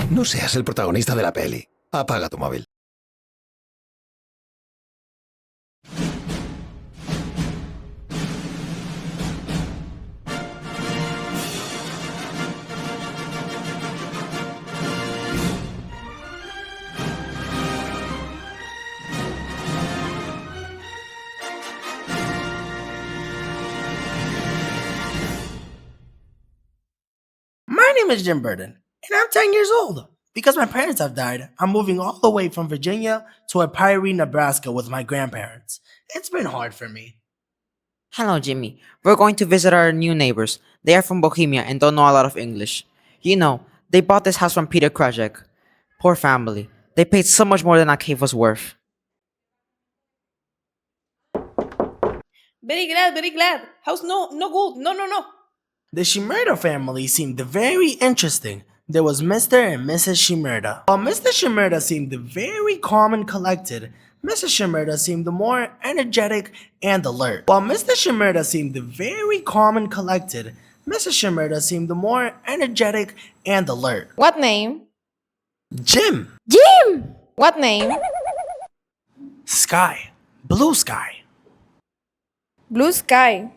No seas el protagonista de la peli. Apaga tu móvil. My name is Jim Burden, and I'm 10 years old. Because my parents have died, I'm moving all the way from Virginia to Prairie, Nebraska with my grandparents. It's been hard for me. Hello, Jimmy. We're going to visit our new neighbors. They are from Bohemia and don't know a lot of English. You know, they bought this house from Peter Krajek. Poor family. They paid so much more than a cave was worth. Very glad. House no good. No, no, no. The Shimerda family seemed very interesting. There was Mr. and Mrs. Shimerda. While Mr. Shimerda seemed very calm and collected, Mrs. Shimerda seemed more energetic and alert. While Mr. Shimerda seemed very calm and collected, Mrs. Shimerda seemed more energetic and alert. What name? Jim! Jim! What name? Sky. Blue sky. Blue sky.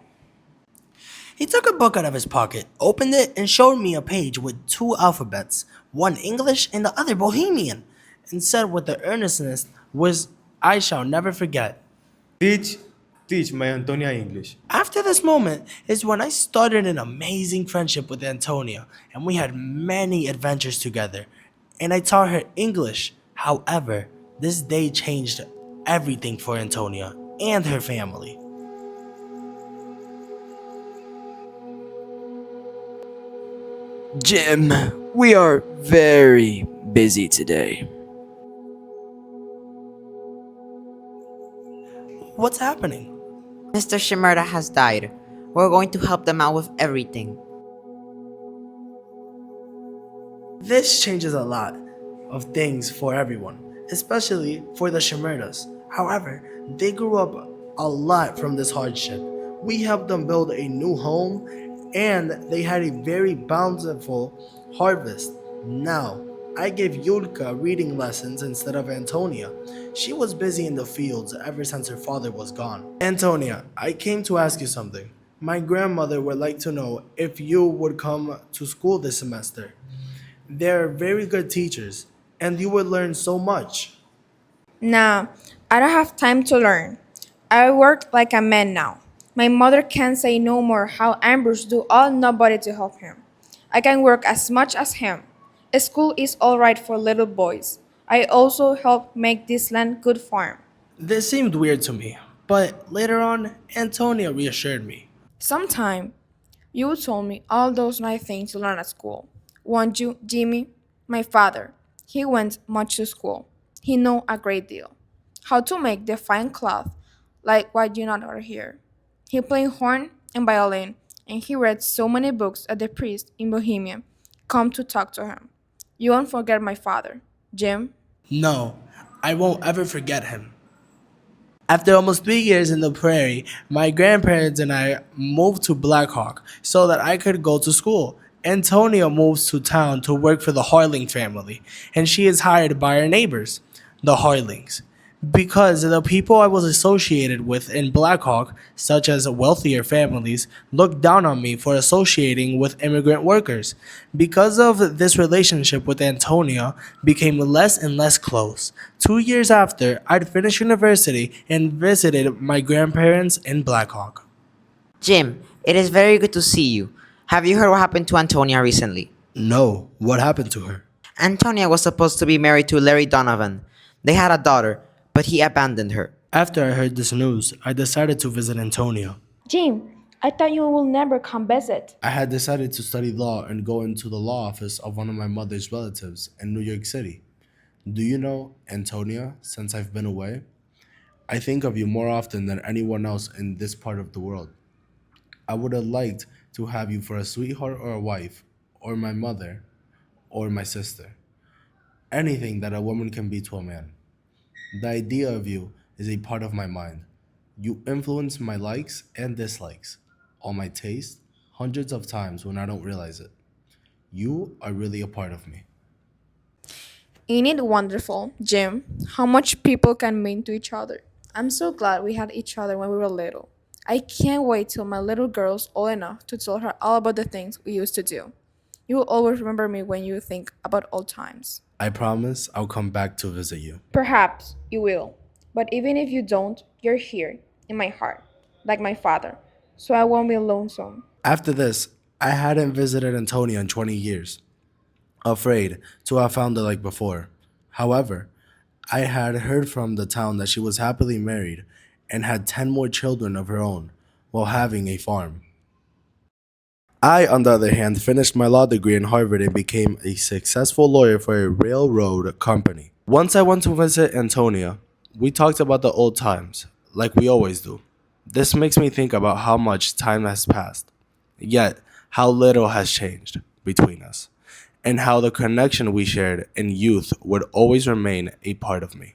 He took a book out of his pocket, opened it, and showed me a page with two alphabets, one English and the other Bohemian, and said with the earnestness which I shall never forget. Teach my Antonia English. After this moment is when I started an amazing friendship with Antonia, and we had many adventures together, and I taught her English. However, this day changed everything for Antonia and her family. Jim, we are very busy today. What's happening? Mr. Shimerda has died. We're going to help them out with everything. This changes a lot of things for everyone, especially for the Shimerdas. However, they grew up a lot from this hardship. We helped them build a new home and they had a very bountiful harvest. Now, I gave Yulka reading lessons instead of Antonia. She was busy in the fields ever since her father was gone. Antonia, I came to ask you something. My grandmother would like to know if you would come to school this semester. They're very good teachers, and you would learn so much. Nah, I don't have time to learn. I work like a man now. My mother can't say no more how Ambrose do all nobody to help him. I can work as much as him. School is alright for little boys. I also help make this land good farm. This seemed weird to me, but later on, Antonia reassured me. Sometime you told me all those nice things you learn at school. Won't you, Jimmy? My father. He went much to school. He know a great deal. How to make the fine cloth, like what you not are here. He played horn and violin, and he read so many books that the priest in Bohemia come to talk to him. You won't forget my father, Jim. No, I won't ever forget him. After almost 3 years in the prairie, my grandparents and I moved to Blackhawk so that I could go to school. Antonia moves to town to work for the Harling family, and she is hired by our neighbors, the Harlings. Because the people I was associated with in Blackhawk, such as wealthier families, looked down on me for associating with immigrant workers. Because of this relationship with Antonia became less and less close. 2 years after, I'd finished university and visited my grandparents in Blackhawk. Jim, it is very good to see you. Have you heard what happened to Antonia recently? No, what happened to her? Antonia was supposed to be married to Larry Donovan. They had a daughter, but he abandoned her. After I heard this news, I decided to visit Antonia. Jim, I thought you will never come visit. I had decided to study law and go into the law office of one of my mother's relatives in New York City. Do you know, Antonia, since I've been away, I think of you more often than anyone else in this part of the world. I would have liked to have you for a sweetheart or a wife, or my mother, or my sister. Anything that a woman can be to a man. The idea of you is a part of my mind. You influence my likes and dislikes, all my taste, hundreds of times when I don't realize it. You are really a part of me. Ain't it wonderful, Jim, how much people can mean to each other? I'm so glad we had each other when we were little. I can't wait till my little girl's old enough to tell her all about the things we used to do. You will always remember me when you think about old times. I promise I'll come back to visit you. Perhaps you will, but even if you don't, you're here, in my heart, like my father, so I won't be lonesome. After this, I hadn't visited Antonia in 20 years, afraid to have found her like before. However, I had heard from the town that she was happily married and had 10 more children of her own while having a farm. I, on the other hand, finished my law degree in Harvard and became a successful lawyer for a railroad company. Once I went to visit Antonia, we talked about the old times, like we always do. This makes me think about how much time has passed, yet how little has changed between us, and how the connection we shared in youth would always remain a part of me.